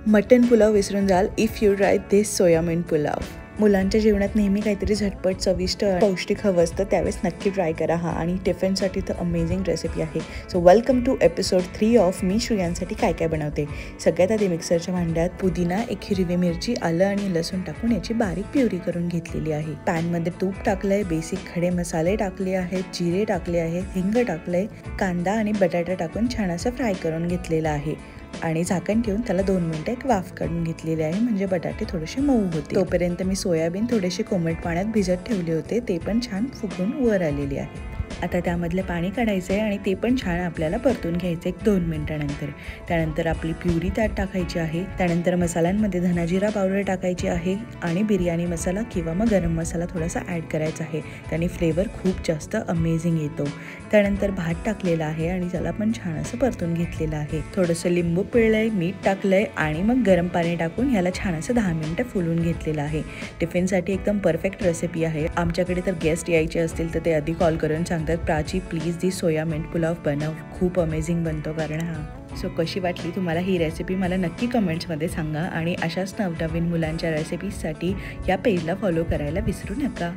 Mutton pulao विसरून जाल if you try this soya mint pulao. मुलांच्या जेवणात नेहमी काहीतरी झटपट चविष्ट पौष्टिक हवं असतं, त्यावेळेस नक्की ट्राय करा हा. आणि टिफिनसाठी तर अमेझिंग रेसिपी आहे. So welcome to episode 3 of मी श्रेयांसाठी काय काय बनवते. सगळ्यात आधी मिक्सरच्या भांड्यात पुदिना, 1 हिरवी मिरची, आलं आणि लसूण टाकून याची बारीक प्युरी करून घेतलेली आहे. पॅनमध्ये तूप टाकलंय, बेसिक खडे मसाले टाकले आहेत, जिरे टाकले आहे, हिंग टाकलंय, कांदा आणि बटाटा टाकून छान असं फ्राय करून घेतलेलं आहे. आणि झाकण ठेवून त्याला 2 मिनिटं एक वाफ काढून घेतलेली आहे, म्हणजे बटाटे थोडेसे मऊ होते. तोपर्यंत मी सोयाबीन थोडेसे कोमट पाण्यात भिजत ठेवले होते, ते पण छान फुगून वर आलेले आहे. आता त्यामधले पाणी काढायचं आहे आणि ते पण छान आपल्याला परतून घ्यायचं 1-2 मिनिटानंतर. त्यानंतर आपली प्युरी त्यात टाकायची आहे. त्यानंतर मसाल्यांमध्ये धना जिरा पावडर टाकायची आहे आणि बिर्याणी मसाला किंवा मग गरम मसाला थोडासा ॲड करायचा आहे. त्याने फ्लेवर खूप जास्त अमेझिंग येतो. त्यानंतर भात टाकलेला आहे आणि त्याला पण छान असं परतून घेतलेलं आहे. थोडंसं लिंबू पिळलंय, मीठ टाकलंय आणि मग गरम पाणी टाकून ह्याला छान असं 10 मिनिटं फुलून घेतलेलं आहे. टिफिनसाठी एकदम परफेक्ट रेसिपी आहे. आमच्याकडे तर गेस्ट यायचे असतील तर ते आधी कॉल करून सांगतात, प्राची प्लीज दी सोया मिंट पुलाव बनव, खूप अमेझिंग बनतो कारण हा. सो कशी वाटली तुम्हाला ही रेसिपी मला नक्की कमेंट्समध्ये सांगा आणि अशाच नवनवीन मुलांच्या रेसिपीजसाठी या पेजला फॉलो करायला विसरू नका.